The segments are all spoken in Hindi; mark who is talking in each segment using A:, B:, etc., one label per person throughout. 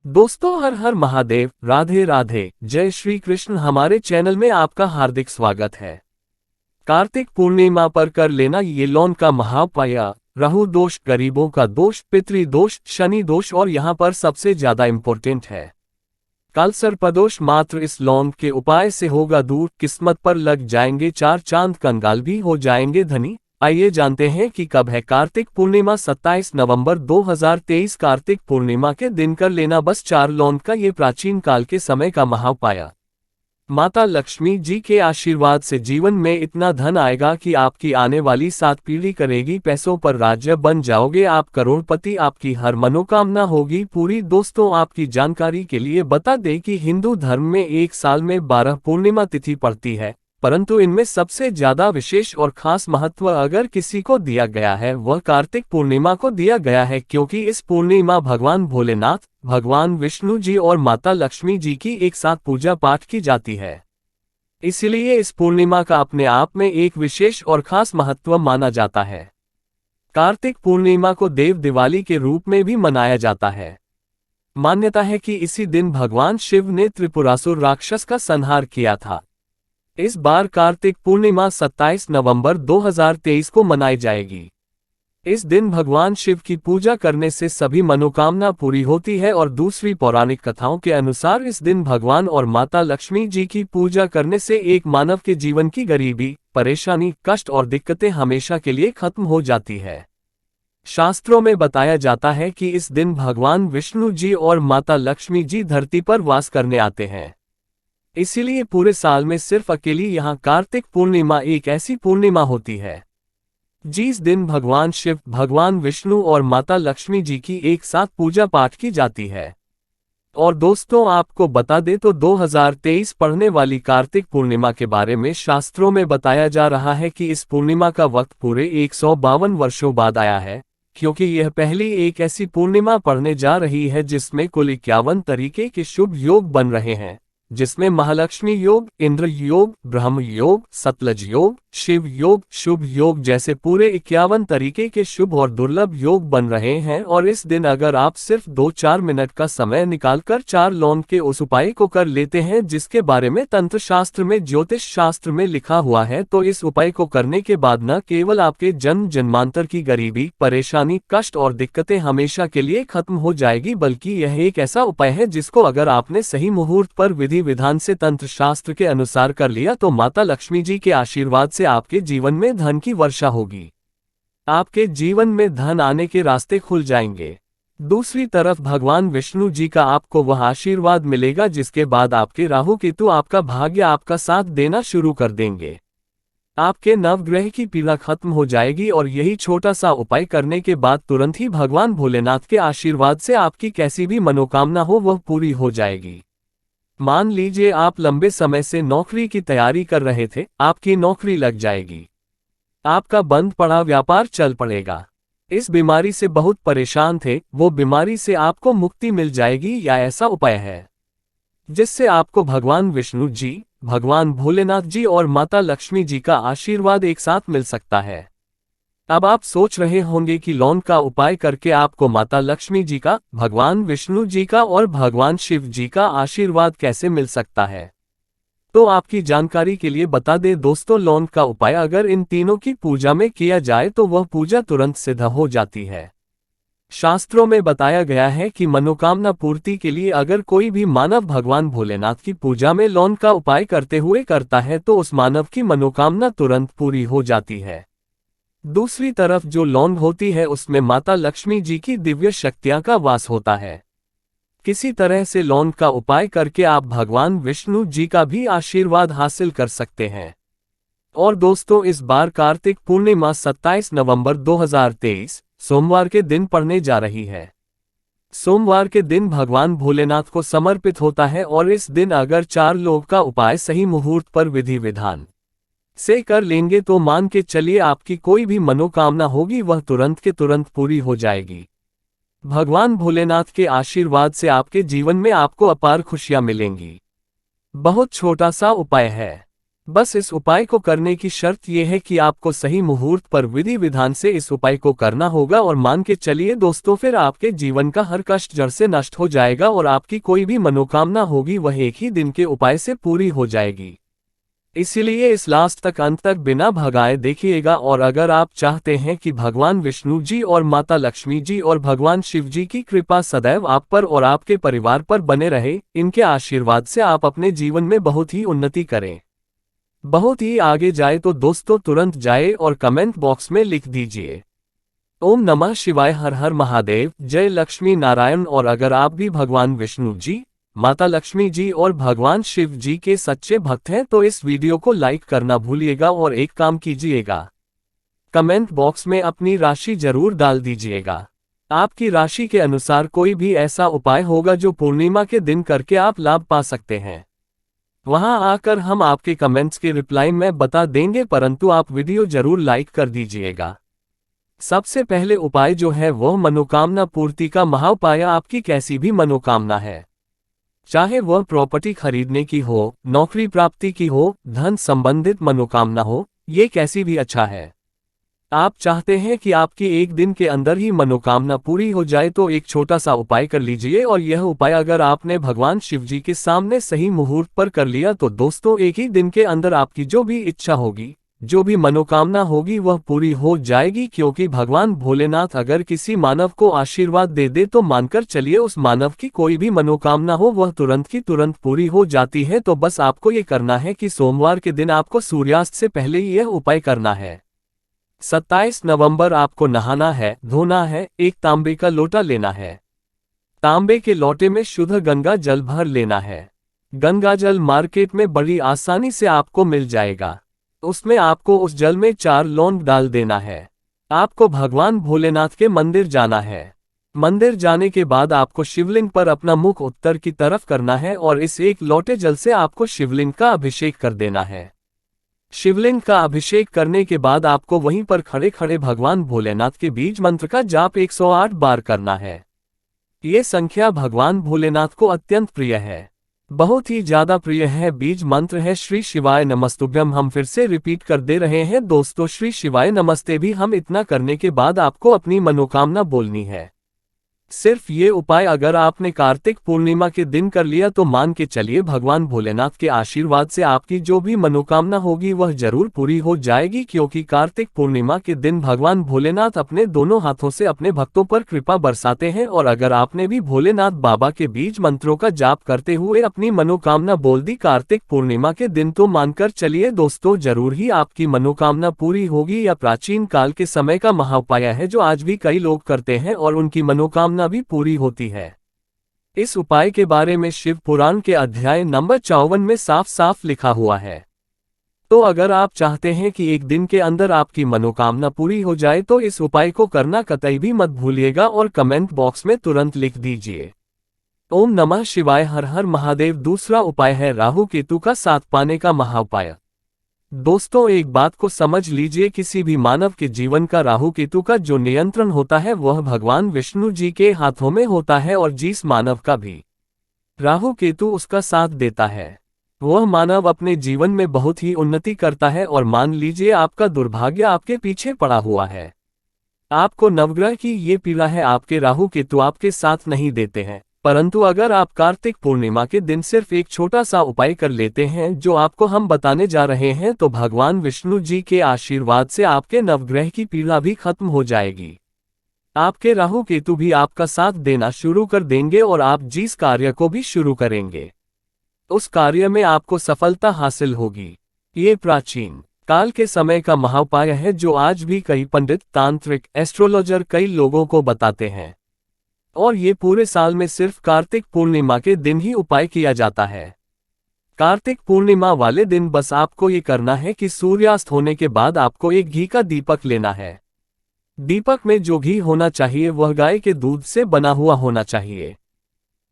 A: दोस्तों, हर हर महादेव, राधे राधे, जय श्री कृष्ण। हमारे चैनल में आपका हार्दिक स्वागत है। कार्तिक पूर्णिमा पर कर लेना ये लौन का महाउपाय। राहु दोष, गरीबों का दोष, पितृदोष, शनि दोष और यहाँ पर सबसे ज्यादा इम्पोर्टेंट है कालसर्पदोष। मात्र इस लौन के उपाय से होगा दूर, किस्मत पर लग जाएंगे चार चांद, कंगाल भी हो जाएंगे धनी। आइए जानते हैं कि कब है कार्तिक पूर्णिमा। 27 नवंबर 2023 कार्तिक पूर्णिमा के दिन कर लेना बस 4 लौंग का ये प्राचीन काल के समय का महाउपाय। माता लक्ष्मी जी के आशीर्वाद से जीवन में इतना धन आएगा कि आपकी आने वाली 7 पीढ़ी करेगी, पैसों पर राज्य बन जाओगे आप करोड़पति, आपकी हर मनोकामना होगी पूरी। दोस्तों, आपकी जानकारी के लिए बता दें कि हिंदू धर्म में एक साल में 12 पूर्णिमा तिथि पड़ती है, परंतु इनमें सबसे ज्यादा विशेष और खास महत्व अगर किसी को दिया गया है वह कार्तिक पूर्णिमा को दिया गया है, क्योंकि इस पूर्णिमा भगवान भोलेनाथ, भगवान विष्णु जी और माता लक्ष्मी जी की एक साथ पूजा पाठ की जाती है। इसलिए इस पूर्णिमा का अपने आप में एक विशेष और खास महत्व माना जाता है। कार्तिक पूर्णिमा को देव दिवाली के रूप में भी मनाया जाता है। मान्यता है कि इसी दिन भगवान शिव ने त्रिपुरासुर राक्षस का संहार किया था। इस बार कार्तिक पूर्णिमा 27 नवंबर 2023 को मनाई जाएगी। इस दिन भगवान शिव की पूजा करने से सभी मनोकामना पूरी होती है और दूसरी पौराणिक कथाओं के अनुसार इस दिन भगवान और माता लक्ष्मी जी की पूजा करने से एक मानव के जीवन की गरीबी, परेशानी, कष्ट और दिक्कतें हमेशा के लिए खत्म हो जाती है। शास्त्रों में बताया जाता है कि इस दिन भगवान विष्णु जी और माता लक्ष्मी जी धरती पर वास करने आते हैं। इसीलिए पूरे साल में सिर्फ अकेली यहाँ कार्तिक पूर्णिमा एक ऐसी पूर्णिमा होती है जिस दिन भगवान शिव, भगवान विष्णु और माता लक्ष्मी जी की एक साथ पूजा पाठ की जाती है। और दोस्तों, आपको बता दें तो 2023 पड़ने वाली कार्तिक पूर्णिमा के बारे में शास्त्रों में बताया जा रहा है कि इस पूर्णिमा का वक्त पूरे 152 वर्षों बाद आया है, क्योंकि यह पहली एक ऐसी पूर्णिमा पड़ने जा रही है जिसमें कुल 51 तरीके के शुभ योग बन रहे हैं, जिसमें महालक्ष्मी योग, इंद्र योग, ब्रह्म योग, सतलज योग, शिव योग, शुभ योग जैसे पूरे 51 तरीके के शुभ और दुर्लभ योग बन रहे हैं। और इस दिन अगर आप सिर्फ 2-4 मिनट का समय निकालकर 4 लौंग के उस उपाय को कर लेते हैं जिसके बारे में तंत्र शास्त्र में, ज्योतिष शास्त्र में लिखा हुआ है, तो इस उपाय को करने के बाद न केवल आपके जन्म जन्मांतर की गरीबी, परेशानी, कष्ट और दिक्कतें हमेशा के लिए खत्म हो जाएगी, बल्कि यह एक ऐसा उपाय है जिसको अगर आपने सही मुहूर्त पर विधि विधान से तंत्र शास्त्र के अनुसार कर लिया तो माता लक्ष्मी जी के आशीर्वाद से आपके जीवन में धन की वर्षा होगी। आपके जीवन में धन आने के रास्ते खुल जाएंगे। दूसरी तरफ भगवान विष्णु जी का आपको वह आशीर्वाद मिलेगा जिसके बाद आपके राहु केतु आपका भाग्य, आपका साथ देना शुरू कर देंगे। आपके नवग्रह की पीड़ा खत्म हो जाएगी और यही छोटा सा उपाय करने के बाद तुरंत ही भगवान भोलेनाथ के आशीर्वाद से आपकी कैसी भी मनोकामना हो वह पूरी हो जाएगी। मान लीजिए आप लंबे समय से नौकरी की तैयारी कर रहे थे, आपकी नौकरी लग जाएगी। आपका बंद पड़ा व्यापार चल पड़ेगा। इस बीमारी से बहुत परेशान थे, वो बीमारी से आपको मुक्ति मिल जाएगी। या ऐसा उपाय है जिससे आपको भगवान विष्णु जी, भगवान भोलेनाथ जी और माता लक्ष्मी जी का आशीर्वाद एक साथ मिल सकता है। अब आप सोच रहे होंगे कि लौंग का उपाय करके आपको माता लक्ष्मी जी का, भगवान विष्णु जी का और भगवान शिव जी का आशीर्वाद कैसे मिल सकता है। तो आपकी जानकारी के लिए बता दें दोस्तों, लौंग का उपाय अगर इन तीनों की पूजा में किया जाए तो वह पूजा तुरंत सिद्ध हो जाती है। शास्त्रों में बताया गया है कि मनोकामना पूर्ति के लिए अगर कोई भी मानव भगवान भोलेनाथ की पूजा में लौंग का उपाय करते हुए करता है तो उस मानव की मनोकामना तुरंत पूरी हो जाती है। दूसरी तरफ जो लौंग होती है उसमें माता लक्ष्मी जी की दिव्य शक्तियां का वास होता है। किसी तरह से लौंग का उपाय करके आप भगवान विष्णु जी का भी आशीर्वाद हासिल कर सकते हैं। और दोस्तों, इस बार कार्तिक पूर्णिमा 27 नवंबर 2023 सोमवार के दिन पड़ने जा रही है। सोमवार के दिन भगवान भोलेनाथ को समर्पित होता है और इस दिन अगर 4 लोग का उपाय सही मुहूर्त पर विधि विधान से कर लेंगे तो मान के चलिए आपकी कोई भी मनोकामना होगी वह तुरंत के तुरंत पूरी हो जाएगी। भगवान भोलेनाथ के आशीर्वाद से आपके जीवन में आपको अपार खुशियां मिलेंगी। बहुत छोटा सा उपाय है, बस इस उपाय को करने की शर्त यह है कि आपको सही मुहूर्त पर विधि विधान से इस उपाय को करना होगा और मान के चलिए दोस्तों, फिर आपके जीवन का हर कष्ट जड़ से नष्ट हो जाएगा और आपकी कोई भी मनोकामना होगी वह एक ही दिन के उपाय से पूरी हो जाएगी। इसीलिए इस लास्ट तक अंत तक बिना भगाए देखिएगा। और अगर आप चाहते हैं कि भगवान विष्णु जी और माता लक्ष्मी जी और भगवान शिव जी की कृपा सदैव आप पर और आपके परिवार पर बने रहे, इनके आशीर्वाद से आप अपने जीवन में बहुत ही उन्नति करें, बहुत ही आगे जाए, तो दोस्तों तुरंत जाए और कमेंट बॉक्स में लिख दीजिए ओम नमः शिवाय, हर हर महादेव, जय लक्ष्मी नारायण। और अगर आप भी भगवान विष्णु जी, माता लक्ष्मी जी और भगवान शिव जी के सच्चे भक्त हैं तो इस वीडियो को लाइक करना भूलिएगा और एक काम कीजिएगा, कमेंट बॉक्स में अपनी राशि जरूर डाल दीजिएगा। आपकी राशि के अनुसार कोई भी ऐसा उपाय होगा जो पूर्णिमा के दिन करके आप लाभ पा सकते हैं, वहां आकर हम आपके कमेंट्स के रिप्लाई में बता देंगे, परंतु आप वीडियो जरूर लाइक कर दीजिएगा। सबसे पहले उपाय जो है वह मनोकामना पूर्ति का महाउपाय। आपकी कैसी भी मनोकामना है, चाहे वह प्रॉपर्टी खरीदने की हो, नौकरी प्राप्ति की हो, धन संबंधित मनोकामना हो, ये कैसी भी अच्छा है। आप चाहते हैं कि आपकी एक दिन के अंदर ही मनोकामना पूरी हो जाए तो एक छोटा सा उपाय कर लीजिए। और यह उपाय अगर आपने भगवान शिव जी के सामने सही मुहूर्त पर कर लिया तो दोस्तों एक ही दिन के अंदर आपकी जो भी इच्छा होगी, जो भी मनोकामना होगी वह पूरी हो जाएगी। क्योंकि भगवान भोलेनाथ अगर किसी मानव को आशीर्वाद दे दे तो मानकर चलिए उस मानव की कोई भी मनोकामना हो वह तुरंत की तुरंत पूरी हो जाती है। तो बस आपको ये करना है कि सोमवार के दिन आपको सूर्यास्त से पहले ही यह उपाय करना है। 27 नवंबर आपको नहाना है, धोना है, एक तांबे का लोटा लेना है, तांबे के लोटे में शुद्ध गंगा जल भर लेना है। गंगा जल मार्केट में बड़ी आसानी से आपको मिल जाएगा। उसमें आपको उस जल में 4 लौंग डाल देना है। आपको भगवान भोलेनाथ के मंदिर जाना है। मंदिर जाने के बाद आपको शिवलिंग पर अपना मुख उत्तर की तरफ करना है और इस एक लोटे जल से आपको शिवलिंग का अभिषेक कर देना है। शिवलिंग का अभिषेक करने के बाद आपको वहीं पर खड़े खड़े भगवान भोलेनाथ के बीज मंत्र का जाप 108 बार करना है। ये संख्या भगवान भोलेनाथ को अत्यंत प्रिय है, बहुत ही ज्यादा प्रिय है। बीज मंत्र है श्री शिवाय नमस्तुभ्यम। हम फिर से रिपीट कर दे रहे हैं दोस्तों, श्री शिवाय नमस्ते भी हम इतना करने के बाद आपको अपनी मनोकामना बोलनी है। सिर्फ ये उपाय अगर आपने कार्तिक पूर्णिमा के दिन कर लिया तो मान के चलिए भगवान भोलेनाथ के आशीर्वाद से आपकी जो भी मनोकामना होगी वह जरूर पूरी हो जाएगी। क्योंकि कार्तिक पूर्णिमा के दिन भगवान भोलेनाथ अपने दोनों हाथों से अपने भक्तों पर कृपा बरसाते हैं। और अगर आपने भी भोलेनाथ बाबा के बीज मंत्रों का जाप करते हुए अपनी मनोकामना बोल दी कार्तिक पूर्णिमा के दिन तो मानकर चलिए दोस्तों जरूर ही आपकी मनोकामना पूरी होगी। यह प्राचीन काल के समय का महाउपाय है जो आज भी कई लोग करते हैं और उनकी मनोकामना भी पूरी होती है। इस उपाय के बारे में शिव पुराण के अध्याय नंबर 54 में साफ साफ लिखा हुआ है। तो अगर आप चाहते हैं कि एक दिन के अंदर आपकी मनोकामना पूरी हो जाए तो इस उपाय को करना कतई भी मत भूलिएगा और कमेंट बॉक्स में तुरंत लिख दीजिए ओम नमः शिवाय, हर हर महादेव। दूसरा उपाय है राहु केतु का साथ पाने का महाउपाय। दोस्तों एक बात को समझ लीजिए, किसी भी मानव के जीवन का राहु केतु का जो नियंत्रण होता है वह भगवान विष्णु जी के हाथों में होता है। और जिस मानव का भी राहु केतु उसका साथ देता है वह मानव अपने जीवन में बहुत ही उन्नति करता है। और मान लीजिए आपका दुर्भाग्य आपके पीछे पड़ा हुआ है, आपको नवग्रह की ये पीड़ा है, आपके राहु केतु आपके साथ नहीं देते हैं, परंतु अगर आप कार्तिक पूर्णिमा के दिन सिर्फ एक छोटा सा उपाय कर लेते हैं जो आपको हम बताने जा रहे हैं तो भगवान विष्णु जी के आशीर्वाद से आपके नवग्रह की पीड़ा भी खत्म हो जाएगी। आपके राहु केतु भी आपका साथ देना शुरू कर देंगे और आप जिस कार्य को भी शुरू करेंगे उस कार्य में आपको सफलता हासिल होगी। ये प्राचीन काल के समय का महाउपाय है जो आज भी कई पंडित, तांत्रिक, एस्ट्रोलॉजर कई लोगों को बताते हैं। और ये पूरे साल में सिर्फ कार्तिक पूर्णिमा के दिन ही उपाय किया जाता है। कार्तिक पूर्णिमा वाले दिन बस आपको ये करना है कि सूर्यास्त होने के बाद आपको एक घी का दीपक लेना है। दीपक में जो घी होना चाहिए वह गाय के दूध से बना हुआ होना चाहिए।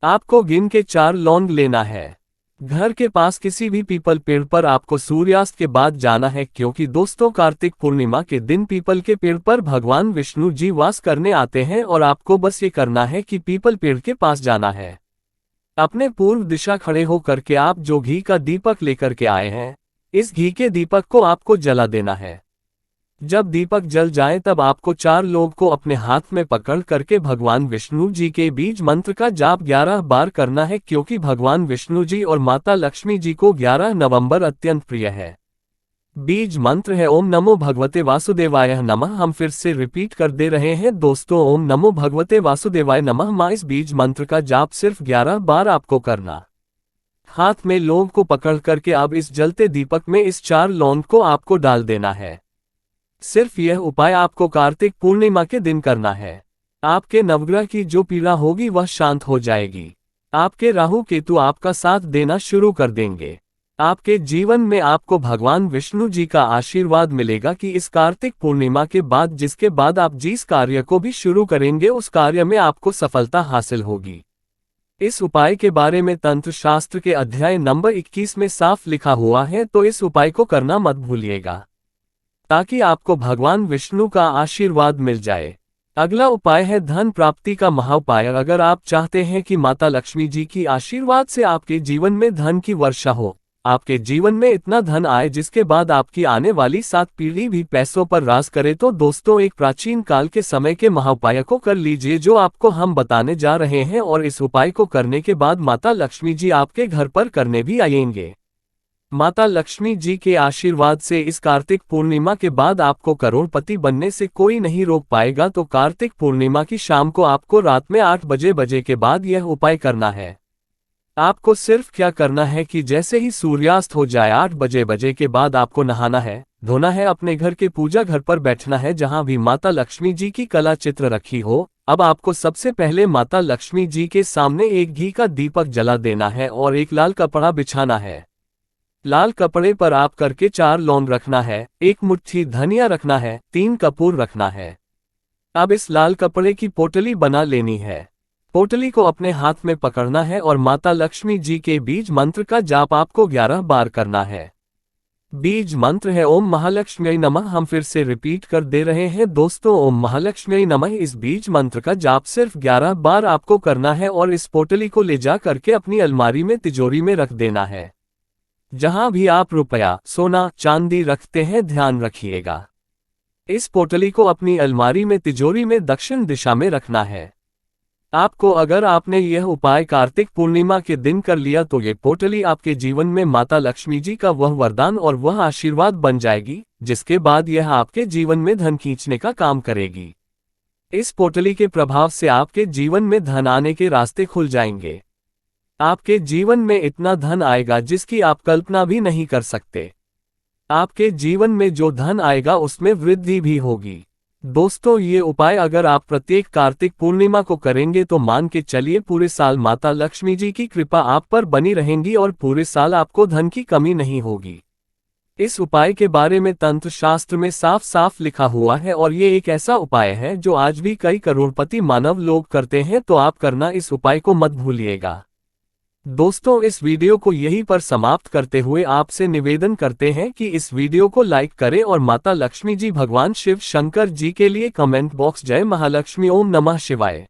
A: आपको गिन के 4 लौंग लेना है। घर के पास किसी भी पीपल पेड़ पर आपको सूर्यास्त के बाद जाना है, क्योंकि दोस्तों कार्तिक पूर्णिमा के दिन पीपल के पेड़ पर भगवान विष्णु जी वास करने आते हैं। और आपको बस ये करना है कि पीपल पेड़ के पास जाना है। अपने पूर्व दिशा खड़े होकर के आप जो घी का दीपक लेकर के आए हैं इस घी के दीपक को आपको जला देना है। जब दीपक जल जाए तब आपको 4 लोग को अपने हाथ में पकड़ करके भगवान विष्णु जी के बीज मंत्र का जाप 11 बार करना है, क्योंकि भगवान विष्णु जी और माता लक्ष्मी जी को 11 नवंबर अत्यंत प्रिय है। बीज मंत्र है ओम नमो भगवते वासुदेवाय नमः। हम फिर से रिपीट कर दे रहे हैं दोस्तों, ओम नमो भगवते वासुदेवाय नमः। इस बीज मंत्र का जाप सिर्फ 11 बार आपको करना। हाथ में लौंग को पकड़ करके अब इस जलते दीपक में इस 4 लौंग को आपको डाल देना है। सिर्फ यह उपाय आपको कार्तिक पूर्णिमा के दिन करना है। आपके नवग्रह की जो पीड़ा होगी वह शांत हो जाएगी। आपके राहु केतु आपका साथ देना शुरू कर देंगे। आपके जीवन में आपको भगवान विष्णु जी का आशीर्वाद मिलेगा कि इस कार्तिक पूर्णिमा के बाद, जिसके बाद आप जिस कार्य को भी शुरू करेंगे उस कार्य में आपको सफलता हासिल होगी। इस उपाय के बारे में तंत्र शास्त्र के अध्याय नंबर 21 में साफ लिखा हुआ है, तो इस उपाय को करना मत भूलिएगा, ताकि आपको भगवान विष्णु का आशीर्वाद मिल जाए। अगला उपाय है धन प्राप्ति का महाउपाय। अगर आप चाहते हैं कि माता लक्ष्मी जी की आशीर्वाद से आपके जीवन में धन की वर्षा हो, आपके जीवन में इतना धन आए जिसके बाद आपकी आने वाली 7 पीढ़ी भी पैसों पर राज करे, तो दोस्तों एक प्राचीन काल के समय के महाउपाय को कर लीजिए जो आपको हम बताने जा रहे हैं। और इस उपाय को करने के बाद माता लक्ष्मी जी आपके घर पर करने भी आएंगे। माता लक्ष्मी जी के आशीर्वाद से इस कार्तिक पूर्णिमा के बाद आपको करोड़पति बनने से कोई नहीं रोक पाएगा। तो कार्तिक पूर्णिमा की शाम को आपको रात में 8 बजे के बाद यह उपाय करना है। आपको सिर्फ क्या करना है कि जैसे ही सूर्यास्त हो जाए 8 बजे के बाद आपको नहाना है, धोना है, अपने घर के पूजा घर पर बैठना है जहां भी माता लक्ष्मी जी की कला चित्र रखी हो। अब आपको सबसे पहले माता लक्ष्मी जी के सामने एक घी का दीपक जला देना है और एक लाल कपड़ा बिछाना है। लाल कपड़े पर आप करके 4 लौंग रखना है, 1 मुट्ठी धनिया रखना है, 3 कपूर रखना है। अब इस लाल कपड़े की पोटली बना लेनी है। पोटली को अपने हाथ में पकड़ना है और माता लक्ष्मी जी के बीज मंत्र का जाप आपको 11 बार करना है। बीज मंत्र है ओम महालक्ष्मी नमः। हम फिर से रिपीट कर दे रहे हैं दोस्तों, ओम महालक्ष्मी नमः। इस बीज मंत्र का जाप सिर्फ 11 बार आपको करना है और इस पोटली को ले जा करके अपनी अलमारी में तिजोरी में रख देना है। जहां भी आप रुपया, सोना, चांदी रखते हैं ध्यान रखिएगा। इस पोटली को अपनी अलमारी में तिजोरी में दक्षिण दिशा में रखना है। आपको अगर आपने यह उपाय कार्तिक पूर्णिमा के दिन कर लिया तो ये पोटली आपके जीवन में माता लक्ष्मी जी का वह वरदान और वह आशीर्वाद बन जाएगी, जिसके बाद यह आपके जीवन में धन खींचने का काम करेगी। इस पोटली के प्रभाव से आपके जीवन में धन आने के रास्ते खुल जाएंगे। आपके जीवन में इतना धन आएगा जिसकी आप कल्पना भी नहीं कर सकते। आपके जीवन में जो धन आएगा उसमें वृद्धि भी होगी। दोस्तों ये उपाय अगर आप प्रत्येक कार्तिक पूर्णिमा को करेंगे तो मान के चलिए पूरे साल माता लक्ष्मी जी की कृपा आप पर बनी रहेंगी और पूरे साल आपको धन की कमी नहीं होगी। इस उपाय के बारे में तंत्र शास्त्र में साफ साफ लिखा हुआ है और ये एक ऐसा उपाय है जो आज भी कई करोड़पति मानव लोग करते हैं, तो आप करना इस उपाय को मत भूलिएगा। दोस्तों इस वीडियो को यहीं पर समाप्त करते हुए आपसे निवेदन करते हैं कि इस वीडियो को लाइक करें और माता लक्ष्मी जी भगवान शिव शंकर जी के लिए कमेंट बॉक्स जय महालक्ष्मी ओम नमः शिवाय।